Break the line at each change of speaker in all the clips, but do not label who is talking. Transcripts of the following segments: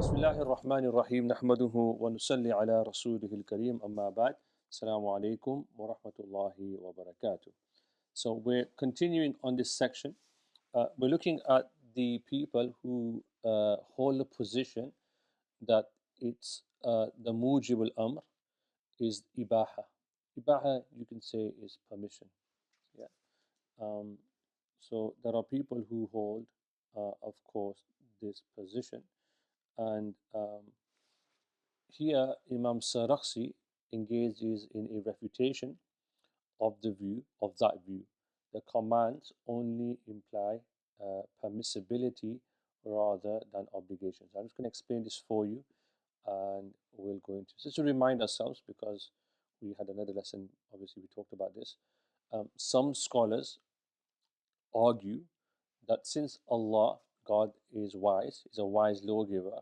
بسم الله الرحمن الرحيم نحمده ونصلي على رسوله الكريم أما بعد السلام عليكم ورحمة الله وبركاته. So we're continuing on this section. We're looking at the people who hold the position that it's the mujib al-amr is ibaha. Ibaha, you can say, is permission. Yeah. So there are people who hold, of course, this position, and here Imam al-Sarakhsi engages in a refutation of the view of that view. The commands only imply permissibility rather than obligations. I'm just going to explain this for you, and we'll go into just to remind ourselves, because we had another lesson. Obviously, we talked about this. Some scholars argue that since Allah, God, is wise, is a wise lawgiver,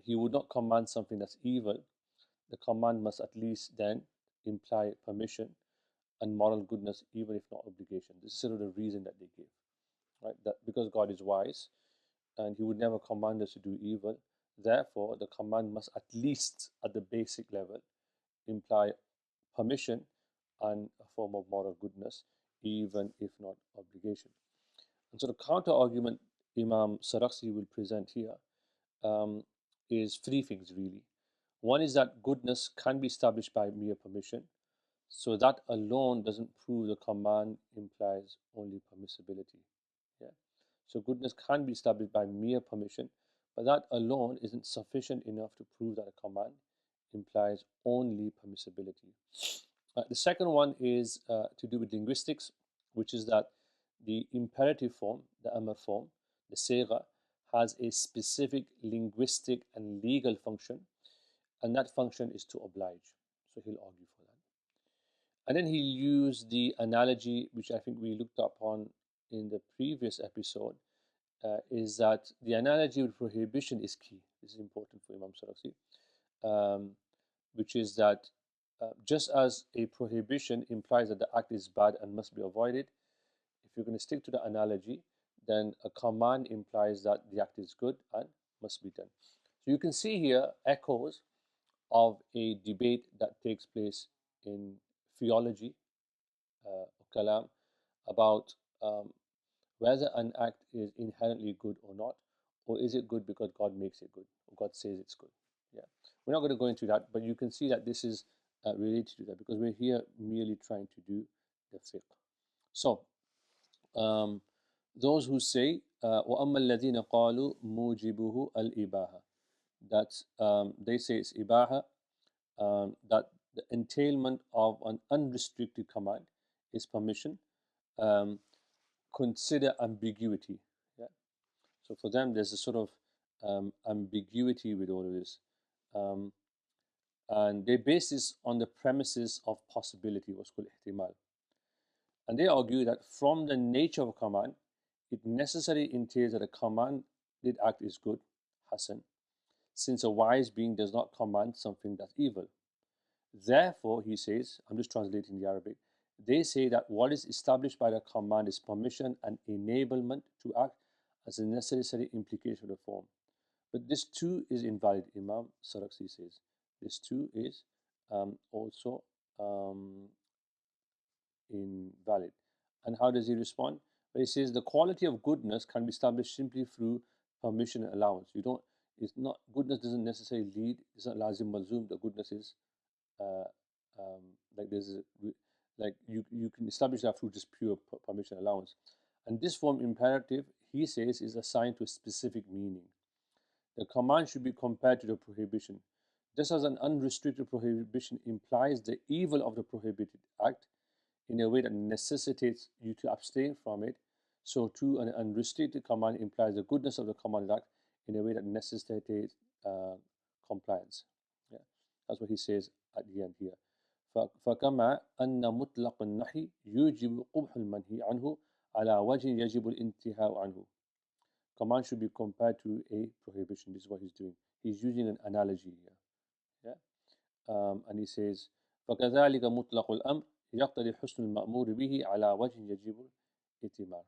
He would not command something that's evil. The command must at least then imply permission and moral goodness, even if not obligation. This is sort of the reason that they give, right? That because God is wise and He would never command us to do evil, therefore the command must at least at the basic level imply permission and a form of moral goodness, even if not obligation. And so the counter argument Imam Sarakhsi will present here is three things really. One is that goodness can be established by mere permission, so that alone doesn't prove the command implies only permissibility. Yeah. So goodness can be established by mere permission, but that alone isn't sufficient enough to prove that a command implies only permissibility. The second one is to do with linguistics, which is that the imperative form, the amr form, the sigha, has a specific linguistic and legal function, and that function is to oblige. So he'll argue for that. And then he'll use the analogy, which I think we looked upon in the previous episode, is that the analogy with prohibition is key. This is important for Imam Sarakhsi, which is that just as a prohibition implies that the act is bad and must be avoided, if you're going to stick to the analogy, then a command implies that the act is good and must be done. So you can see here echoes of a debate that takes place in theology, kalam, about whether an act is inherently good or not, or is it good because God makes it good, or God says it's good. Yeah, we're not going to go into that, but you can see that this is related to that, because we're here merely trying to do the fiqh. So those who say وَأَمَّا الَّذِينَ قَالُوا مُوجِبُهُ الْإِبَاحَةِ, that they say it's ibaha, that the entailment of an unrestricted command is permission. Consider ambiguity. Yeah? So for them, there's a sort of ambiguity with all of this. And they base this on the premises of possibility, what's called ihtimal. And they argue that from the nature of a command, it necessarily entails that a commanded act is good, hasan, since a wise being does not command something that's evil. Therefore, he says, I'm just translating the Arabic, they say that what is established by the command is permission and enablement to act as a necessary implication of the form. But this too is invalid, Imam Sarakhsi says. This too is also invalid. And how does he respond? Well, he says the quality of goodness can be established simply through permission and allowance. You don't. It's not goodness doesn't necessarily lead. It's not lazim malzoom. The goodness is like there's like you can establish that through just pure permission allowance. And this form imperative, he says, is assigned to a specific meaning. The command should be compared to the prohibition. Just as an unrestricted prohibition implies the evil of the prohibited act in a way that necessitates you to abstain from it, so too an unrestricted command implies the goodness of the commanded act in a way that necessitates compliance. Yeah, that's what he says at the end here. فكما أن مطلق النهي يوجب قبح المنهي عنه على وجه يجب الانتهاء عنه. Command should be compared to a prohibition. This is what he's doing. He's using an analogy here. Yeah, and he says فكذلك مطلق الأمر يقتضي حسن المأمور به على وجه يجب الاتمام.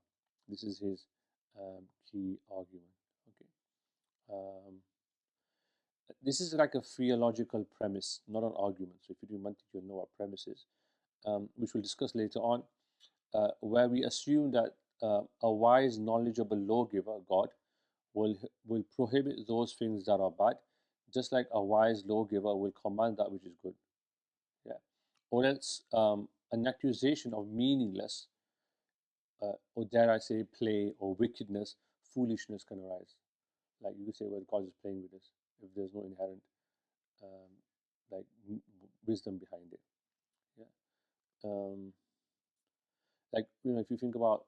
This is his key argument. Okay. this is like a theological premise, not an argument. So if you do mantiq, you'll know what premise is, which we'll discuss later on, where we assume that a wise, knowledgeable lawgiver, God, will prohibit those things that are bad, just like a wise lawgiver will command that which is good. Yeah. Or else an accusation of meaningless, or dare I say, play or wickedness, foolishness can arise. Like you could say, well, God is playing with us if there's no inherent um, like wisdom behind it. Yeah. Like if you think about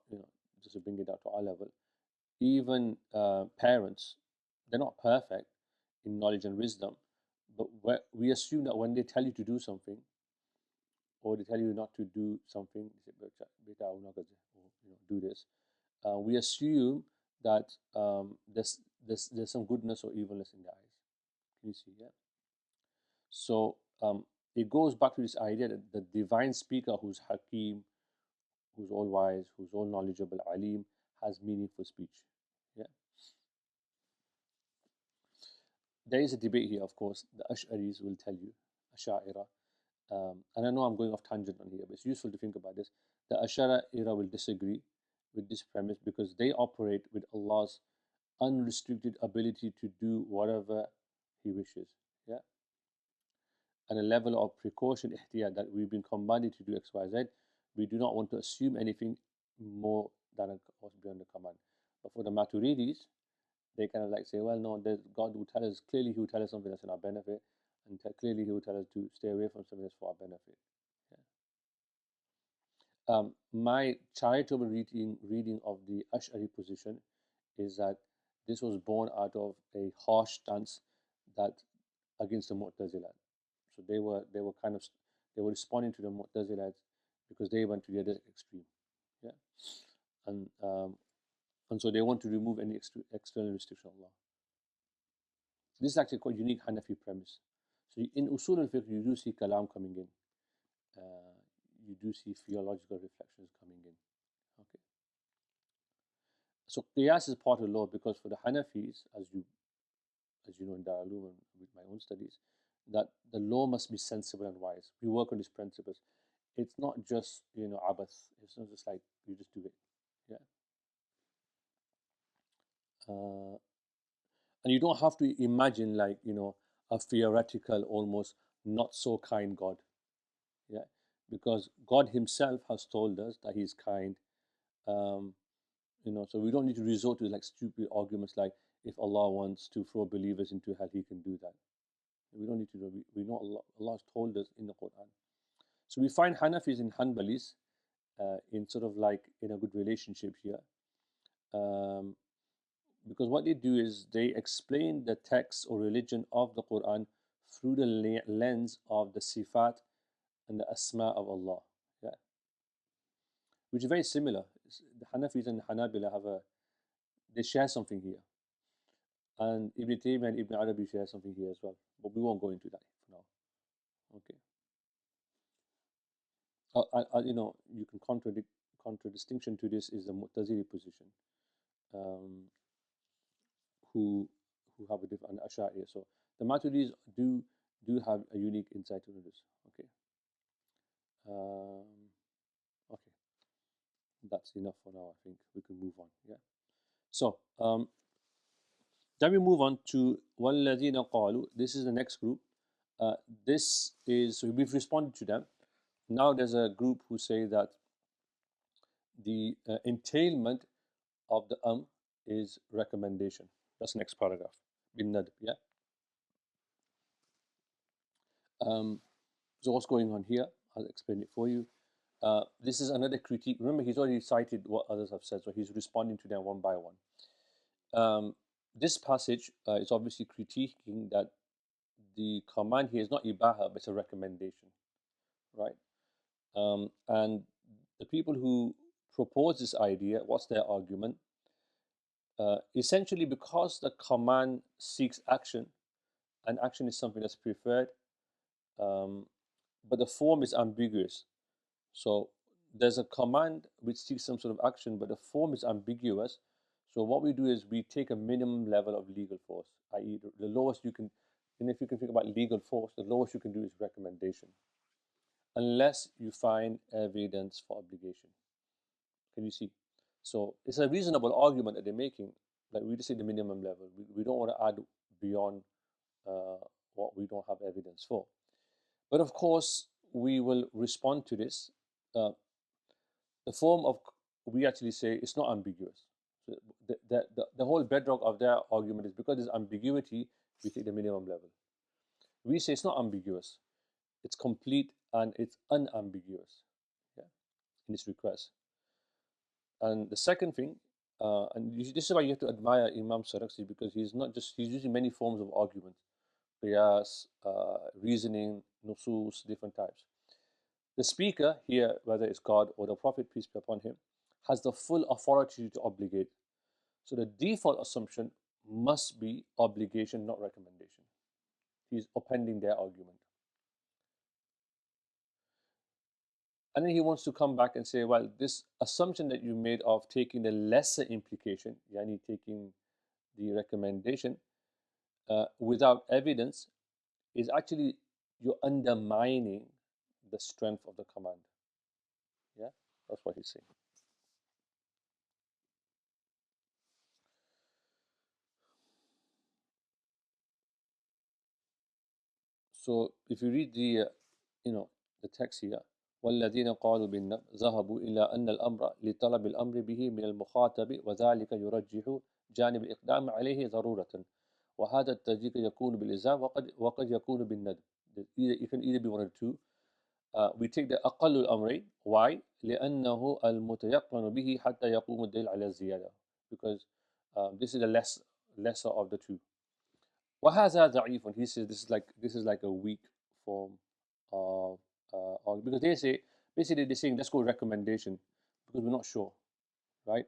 just to bring it out to our level, even parents, they're not perfect in knowledge and wisdom, but we assume that when they tell you to do something or they tell you not to do something, they say, "Beta, we're not gonna, do this." We assume that there's some goodness or evilness in their eyes. Can you see? Yeah. So it goes back to this idea that the divine speaker, who's Hakim, who's all wise, who's all knowledgeable, Alim, has meaningful speech. Yeah. There is a debate here, of course. The Ash'aris will tell you, Asha'ira, and I know I'm going off tangent on here, but it's useful to think about this. The Ash'arī will disagree with this premise because they operate with Allah's unrestricted ability to do whatever He wishes. Yeah. And a level of precaution, ihtiyat, that we've been commanded to do X, Y, Z. We do not want to assume anything more than what's beyond the command. But for the Maturidis, they kind of like say, well, no, there's God will tell us, clearly He will tell us something that's in our benefit, and clearly He will tell us to stay away from something that's for our benefit. Yeah. My charitable reading of the Ash'ari position is that this was born out of a harsh stance that against the Mu'tazilah. So they were responding to the Mu'tazilah because they went to the other extreme. Yeah. And so they want to remove any external restriction of Allah. This is actually quite unique Hanafi premise. So in Usul al-Fiqh, you do see kalam coming in. You do see theological reflections coming in. Okay. So qiyas is part of law because for the Hanafis, as you know in Darul Uloom and with my own studies, that the law must be sensible and wise. We work on these principles. It's not just abath. It's not just like you just do it. Yeah. And you don't have to imagine like a theoretical, almost not so kind God. Yeah, because God Himself has told us that He's kind. So we don't need to resort to like stupid arguments like if Allah wants to throw believers into hell, He can do that. We don't need to do. We know Allah has told us in the Quran. So we find Hanafis and Ḥanbalīs in sort of like in a good relationship here. Because what they do is they explain the text or religion of the Quran through the lens of the sifat and the asma of Allah. Yeah. Which is very similar. The Hanafis and Hanabila they share something here. And Ibn Taymiyyah and Ibn Arabi share something here as well. But we won't go into that for now. Okay. You can contradistinction to this is the Mu'tazili position, who have a different Ash'arī. So the Maturidis do have a unique insight into this. Okay. Okay. That's enough for now. I think we can move on. Yeah. So then we move on to وَالَّذِينَ قَالُوا. This is the next group. This is, so we've responded to them. Now there's a group who say that the entailment of the is recommendation. That's the next paragraph. Bin nadb, yeah. So what's going on here? I'll explain it for you. This is another critique. Remember, he's already cited what others have said, so he's responding to them one by one. This passage is obviously critiquing that the command here is not ibaha, but it's a recommendation, right? And the people who propose this idea, what's their argument? Essentially, because the command seeks action, and action is something that's preferred, but the form is ambiguous. So there's a command which seeks some sort of action, but the form is ambiguous. So what we do is we take a minimum level of legal force, i.e., the lowest you can And if you can think about legal force, the lowest you can do is recommendation, unless you find evidence for obligation. Can you see? So it's a reasonable argument that they're making. Like we just say the minimum level. We don't want to add beyond uh, what we don't have evidence for. But of course, we will respond to this. Uh, the form of we actually say it's not ambiguous. So the whole bedrock of their argument is because there's ambiguity, we take the minimum level. We say it's not ambiguous, it's complete and it's unambiguous, yeah, in this request. And the second thing, this is why you have to admire Imam Sarakhsi, because he's using many forms of argument, qiyas, reasoning, nusus, different types. The speaker here, whether it's God or the Prophet, peace be upon him, has the full authority to obligate. So the default assumption must be obligation, not recommendation. He's upending their argument. And then he wants to come back and say, well, this assumption that you made of taking the lesser implication, yani taking the recommendation without evidence, is actually you're undermining the strength of the command. Yeah, that's what he's saying. So if you read the text here, والذين قالوا بالنبي ذهبوا إلى أن الأمر لطلب الأمر به من المخاطب وذلك يرجح جانب الإقدام عليه ضرورة وهذا الترجيح يكون بالإلزام وقد يكون بالندب. It can either be one or two. We take the أقل الأمرين. Why? لأنه المتيقن به حتى يقوم الدليل على الزيادة. Because this is the lesser of the two. وهذا ضعيف. He says this is like a weak form of because they say basically they're saying let's go recommendation because we're not sure, right?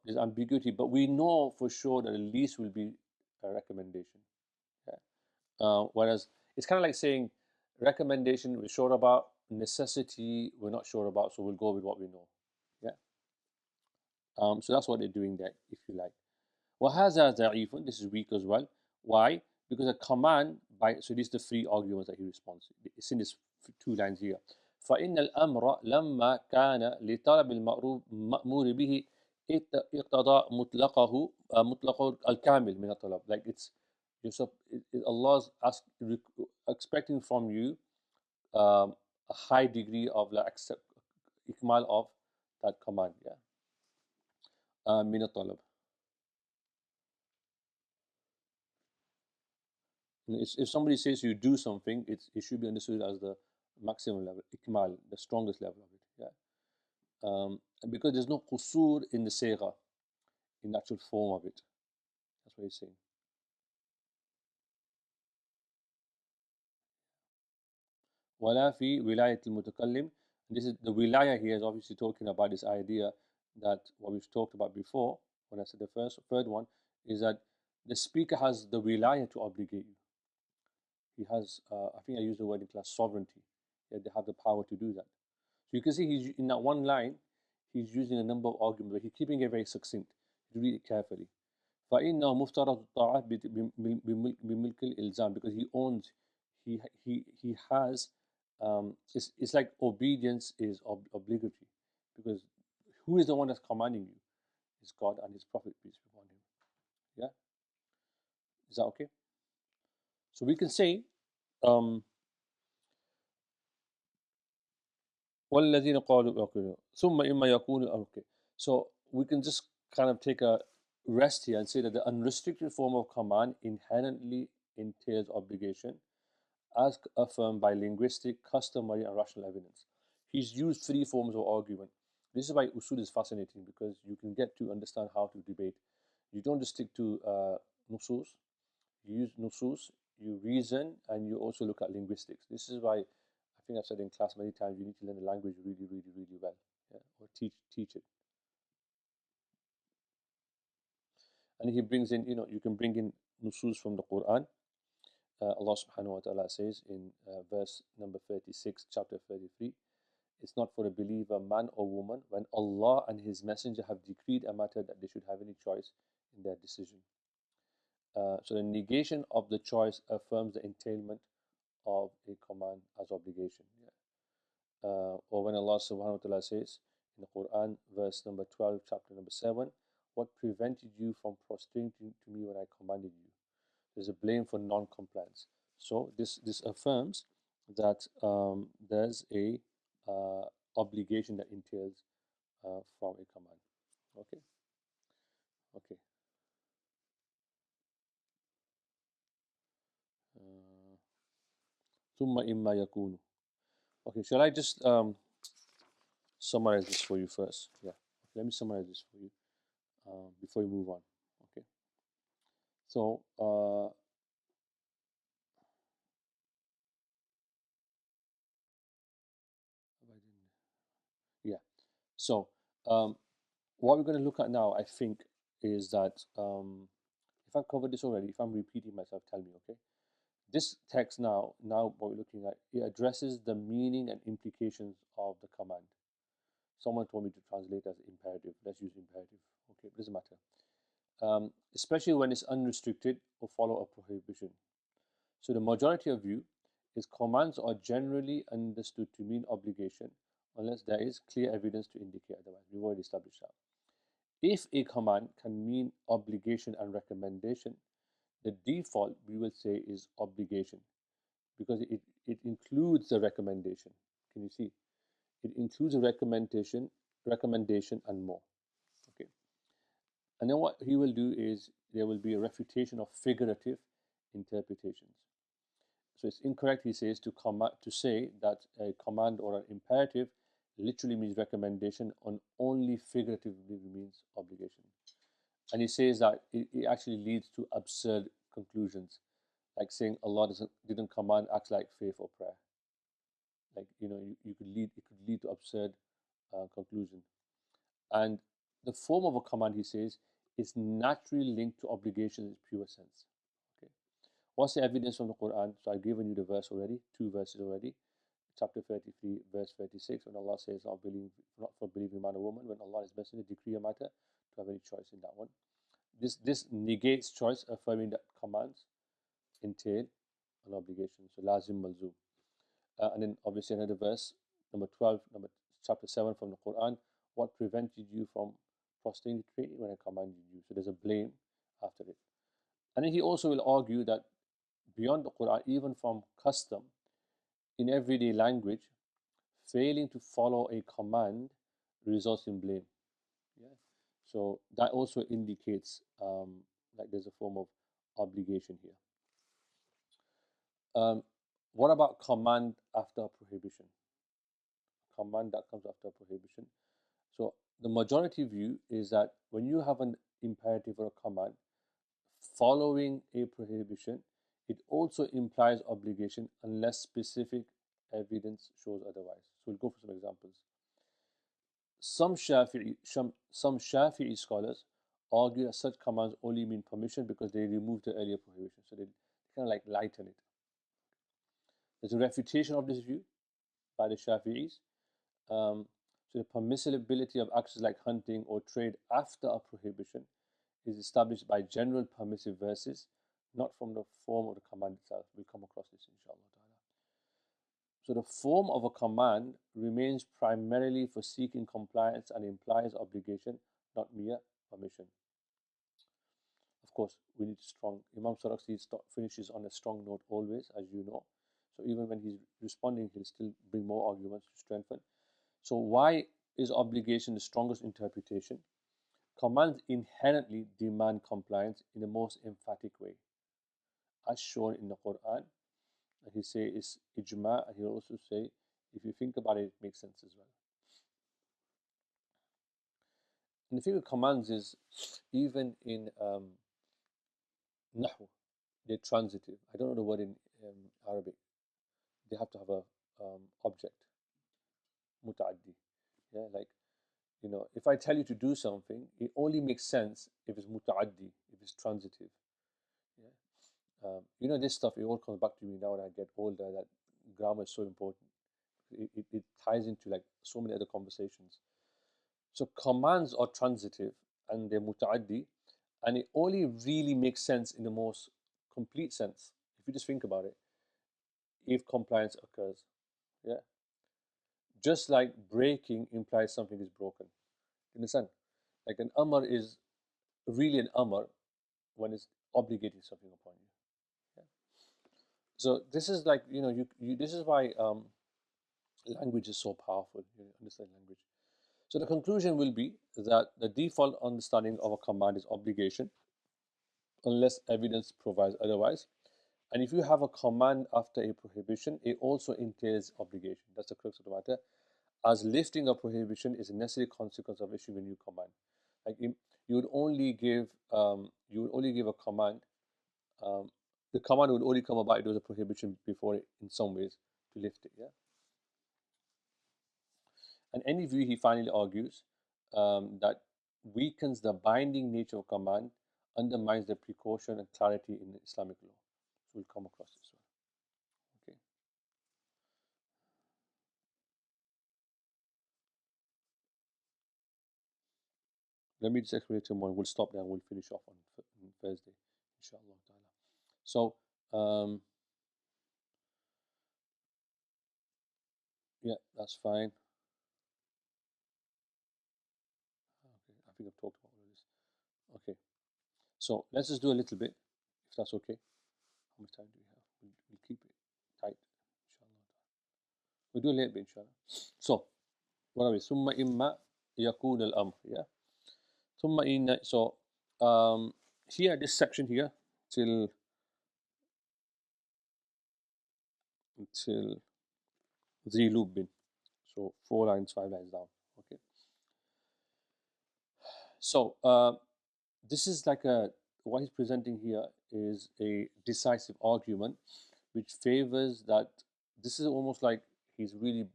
There's ambiguity, but we know for sure that the least will be a recommendation. Yeah? Whereas it's kind of like saying recommendation we're sure about, necessity we're not sure about, so we'll go with what we know. Yeah. So that's what they're doing there, if you like. وهذا ضعيف. This is weak as well. Why? Because a command by so these are the three arguments that he responds. It's in these two lines here. فإن الأمر لما كان لطلب المأمور به اقتضى مطلقه الكامل من الطلب. Like Allah's expecting from you a high degree of like ikmal of that command. Yeah. من الطلب. If somebody says you do something, it should be understood as the maximum level, ikmal, the strongest level of it. Yeah. Because there's no qusur in the sigha, in the actual form of it. That's what he's saying. ولا في ولاية المتكلم. This is the wilaya here is obviously talking about this idea that what we've talked about before, when I said the third one, is that the speaker has the wilaya to obligate you. He has, I think I used the word in class, sovereignty. Yeah, they have the power to do that. So you can see he's in that one line, he's using a number of arguments, but he's keeping it very succinct. You read it carefully. فإنه مفترض الطاعة بملك الإلزام, because he owns, he has, it's like obedience is obligatory, because who is the one that's commanding you? It's God and His Prophet, peace be upon him. Yeah, is that okay? So we can say, والذين قالوا ثم إما يكون okay. So we can just kind of take a rest here and say that the unrestricted form of command inherently entails obligation, as affirmed by linguistic, customary, and rational evidence. He's used three forms of argument. This is why Usul is fascinating, because you can get to understand how to debate. You don't just stick to nusus. You use nusus, you reason, and you also look at linguistics. This is why I think I've said in class many times you need to learn the language really, really, really well, yeah? Or teach it. And he brings in, you can bring in nusus from the Quran. Allah subhanahu wa ta'ala says in verse number 36, chapter 33, it's not for a believer, man or woman, when Allah and His Messenger have decreed a matter that they should have any choice in their decision. So the negation of the choice affirms the entailment of a command as obligation. Yeah. Or when Allah subhanahu wa ta'ala says in the Quran, verse number 12, chapter number 7, what prevented you from prostrating to me when I commanded you? There's a blame for non-compliance. So this affirms that there's a obligation that entails from a command. Okay. Okay. ثم إما يكون. Okay. Shall I just summarize this for you first? Yeah. Okay, let me summarize this for you before we move on. Okay. So yeah. So what we're going to look at now, I think, is that if I've covered this already, if I'm repeating myself, tell me, okay? This text now what we're looking at, it addresses the meaning and implications of the command. Someone told me to translate as imperative. Let's use imperative. Okay, it doesn't matter. Especially when it's unrestricted or follow a prohibition. So the majority of view is commands are generally understood to mean obligation unless there is clear evidence to indicate otherwise. We've already established that. If a command can mean obligation and recommendation, the default we will say is obligation because it includes the recommendation. Can you see? It includes a recommendation and more. Okay. And then what he will do is there will be a refutation of figurative interpretations. So it's incorrect, he says, to say that a command or an imperative literally means recommendation and only figuratively means obligation. And he says that it actually leads to absurd conclusions, like saying Allah didn't command acts like faith or prayer. Like it could lead to absurd conclusion. And the form of a command, he says, is naturally linked to obligation in its pure sense. Okay, what's the evidence from the Quran? So I've given you the verse already, 2 verses already. Chapter 33, verse 36, when Allah says, not for believing man or woman, when Allah is messenger decree a matter, to have any choice in that one. This negates choice, affirming that commands entail an obligation. So lazim malzum. And then obviously another verse, number 12, chapter 7 from the Quran. What prevented you from prostrating when I commanded you? So there's a blame after it. And then he also will argue that beyond the Quran, even from custom, in everyday language, failing to follow a command results in blame. Yeah. So that also indicates like there's a form of obligation here. What about command after prohibition? Command that comes after prohibition. So the majority view is that when you have an imperative or a command following a prohibition, it also implies obligation unless specific evidence shows otherwise. So we'll go for some examples. Some Shafi'i scholars argue that such commands only mean permission because they remove the earlier prohibition. So they kind of like lighten it. There's a refutation of this view by the Shafi'is. So the permissibility of actions like hunting or trade after a prohibition is established by general permissive verses, not from the form of the command itself. We'll come across this inshallah. So the form of a command remains primarily for seeking compliance and implies obligation, not mere permission. Of course, we need strong. Imam Sarakhsi finishes on a strong note always, as you know. So even when he's responding, he'll still bring more arguments to strengthen. So why is obligation the strongest interpretation? Commands inherently demand compliance in the most emphatic way, as shown in the Quran. And he say is ijma, and he'll also say, if you think about it, it makes sense as well. And the thing with commands is, even in Nahu, they're transitive. I don't know the word in Arabic. They have to have a object, muta'addi. Yeah, like, if I tell you to do something, it only makes sense if it's muta'addi, if it's transitive. Yeah. This stuff, it all comes back to me now when I get older, that grammar is so important. It ties into like so many other conversations. So commands are transitive and they're muta'addi And it only really makes sense in the most complete sense, if you just think about it, if compliance occurs. Yeah. Just like breaking implies something is broken. You understand? Like an amr is really an amr when it's obligating something upon you. Yeah. So this is like, this is why language is so powerful. You understand language. So the conclusion will be that the default understanding of a command is obligation, unless evidence provides otherwise. And if you have a command after a prohibition, it also entails obligation. That's the crux of the matter. As lifting a prohibition is a necessary consequence of issuing a new command. Like you would only give a command. Um, the command would only come about if there was a prohibition before it, in some ways, to lift it. Yeah. And any view, he finally argues, that weakens the binding nature of command, undermines the precaution and clarity in Islamic law. So we'll come across this one. Okay. Let me just explain tomorrow. We'll stop there and we'll finish off on Thursday, inshallah ta'ala. So, yeah, that's fine. Okay, I think I've talked about all of this. Okay, so let's just do a little bit, if that's okay. How much time do we have? We'll keep it tight, inshallah. We'll do a little bit, inshallah. So, what are we? ثم إما يكون الأمر. Yeah. ثم إن. So, here, this section here, till ذي لب. So 4 lines, 5 lines down. Okay. So this is like what he's presenting here is a decisive argument which favors that. This is almost like he's really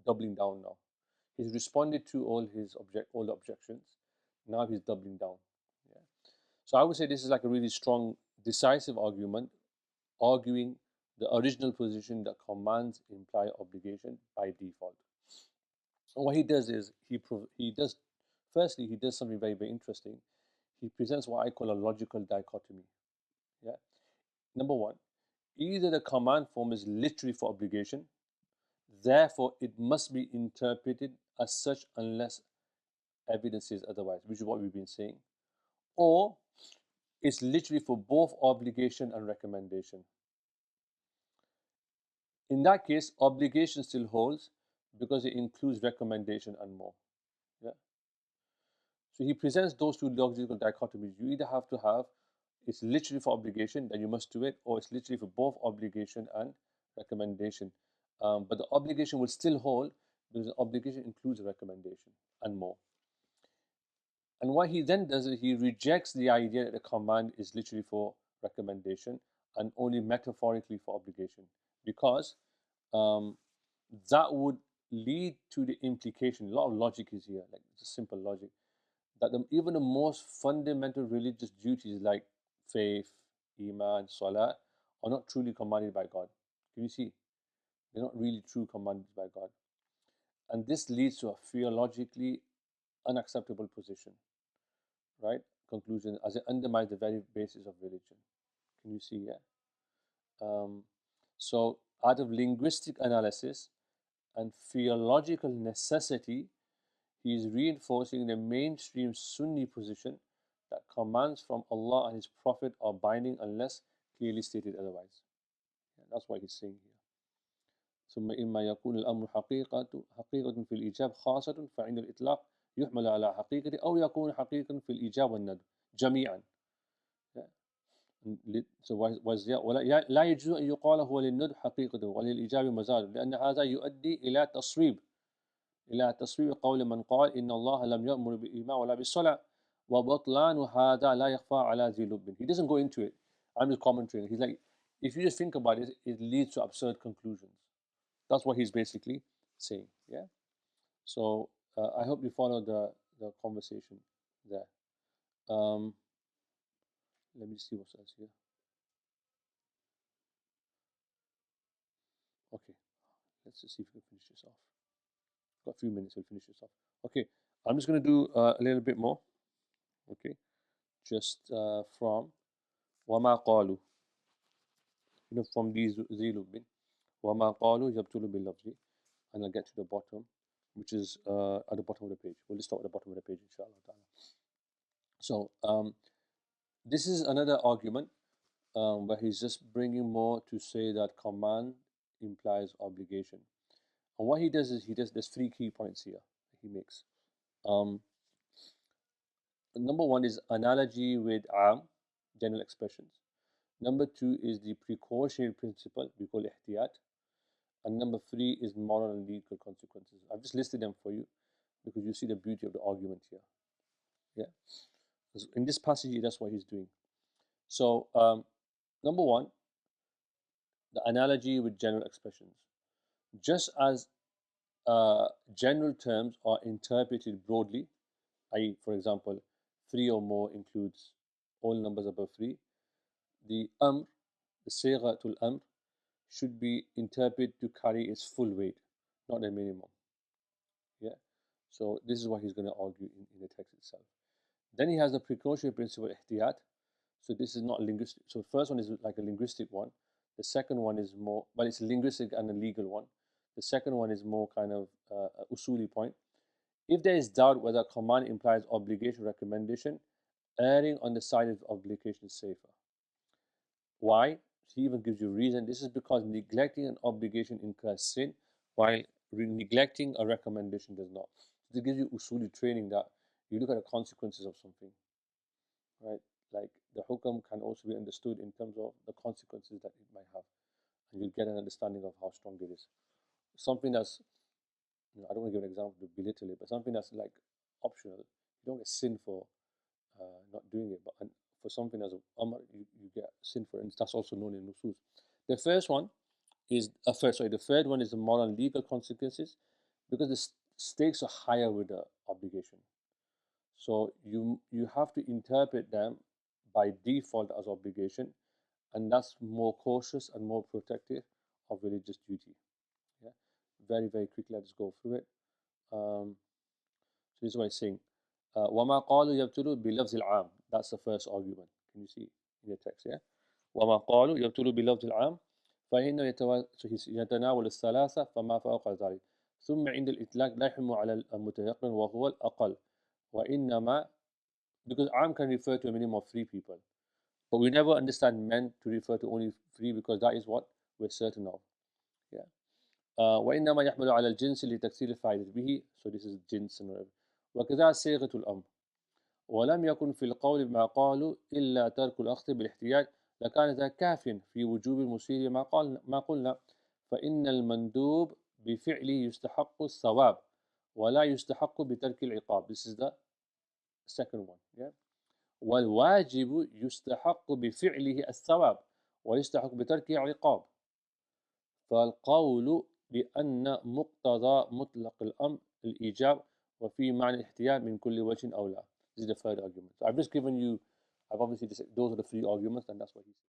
doubling down now. He's responded to all the objections. Now he's doubling down. Yeah. So I would say this is like a really strong, decisive argument, arguing the original position that commands imply obligation by default. And what he does is he does firstly he does something very, very interesting. He presents what I call a logical dichotomy. Yeah. Number one, either the command form is literally for obligation, therefore it must be interpreted as such unless evidence says otherwise, which is what we've been saying, or it's literally for both obligation and recommendation. In that case, obligation still holds because it includes recommendation and more. Yeah. So he presents those two logical dichotomies. You either have to have it's literally for obligation, then you must do it, or it's literally for both obligation and recommendation. But the obligation will still hold because the obligation includes a recommendation and more. And what he then does is he rejects the idea that the command is literally for recommendation and only metaphorically for obligation, because um, that would lead to the implication. A lot of logic is here, like just simple logic, that even the most fundamental religious duties like faith, iman, salah, are not truly commanded by God. Can you see? They're not really true commanded by God. And this leads to a theologically unacceptable position, right? Conclusion, as it undermines the very basis of religion. Can you see? Yeah. So, out of linguistic analysis and theological necessity, he is reinforcing the mainstream Sunni position that commands from Allah and His Prophet are binding unless clearly stated otherwise. Yeah, that's what he's saying here. ثم إما يكون الأمر حقيقة في الإيجاب خاصة فعند الإطلاق يحمل على حقيقة أو يكون حقيقة في الإيجاب والندب جميعا. لا يجوز أن يقال هو للندب حقيقة وللإيجاب مزاد لأن هذا يؤدي إلى تصويب قول من قال إن الله لم يأمر بالإيمان ولا بالصلاة وبطلان هذا لا يخفى على ذي لب. He doesn't go into it. I'm just commenting. He's like, if you just think about it, it leads to absurd conclusions. That's what he's basically saying. Yeah. So I hope you follow the conversation there. Let me see what else here. Okay. Let's just see if we can finish this off. Got a few minutes, we'll finish this off. Okay. I'm just going to do a little bit more. Okay. just from وَمَا قَالُوا, from these zilubin. وَمَا قَالُوا يَبْتُلُ بِاللَّفْظِ, and I'll get to the bottom, which is at the bottom of the page. We'll just start at the bottom of the page, inshallah ta'ala. So this is another argument where he's just bringing more to say that command implies obligation. And what he does is there's 3 key points here he makes. Number 1 is analogy with general expressions. Number 2 is the precautionary principle, we call ihtiyat. And number 3 is moral and legal consequences. I've just listed them for you because you see the beauty of the argument here. Yeah, because in this passage, that's what he's doing. So, number 1, the analogy with general expressions. Just as general terms are interpreted broadly, i.e., for example, 3 or more includes all numbers above 3, the sighatul amr, should be interpreted to carry its full weight, not a minimum. Yeah. So this is what he's going to argue in the text itself. Then he has the precautionary principle, ihtiyat. So this is not linguistic. So the first one is like a linguistic one. The second one is more, but it's linguistic and a legal one. The second one is more kind of usuli point. If there is doubt whether command implies obligation or recommendation, erring on the side of obligation is safer. Why? He even gives you a reason. This is because neglecting an obligation incurs sin, while neglecting a recommendation does not. So it gives you usuli training that you look at the consequences of something, right? Like the hukam can also be understood in terms of the consequences that it might have, and you get an understanding of how strong it is. Something that's, I don't want to give an example to belittle it, but something that's like optional, you don't get sin for not doing it, but for something as a amr, you get sin for it, and that's also known in nusus. The first one is the third one is the moral and legal consequences, because the stakes are higher with the obligation. So you have to interpret them by default as obligation, and that's more cautious and more protective of religious duty. Yeah, very quickly. Let's go through it. So this is what he's saying. وَمَا قَالُوا يَبْتُلُوا بِلَفْظِ الْعَامِ. That's the first argument. Can you see in the text? Yeah. وَمَا قَالُوا يَبْتُلُوا بِلَفْظِ الْعَامِ فإنه يتناول الثلاثة فما فوق ذلك ثم عند الإطلاق لا يحمل على المتيقن وهو الأقل وإنما, because عام can refer to a minimum of 3 people, but we never understand men to refer to only 3 because that is what we're certain of. Yeah. وإنما يحمل على الجنس لتكثير الفائدة به. So this is جنس وكذا صيغة الأمر. ولم يكن في القول ما قالوا إلا ترك الأخذ بالاحتياج لكان ذا كافٍ في وجوب المسير ما قلنا فإن المندوب بفعله يستحق الثواب ولا يستحق بترك العقاب. This is the second one. Yeah. والواجب يستحق بفعله الثواب ويستحق بتركه العقاب. فالقول بأن مقتضى مطلق الأمر الإيجاب وفي معنى الاحتياج من كل وجه أولى. This is the third argument. So I've just given you, I've obviously just, those are the 3 arguments, and that's what he said.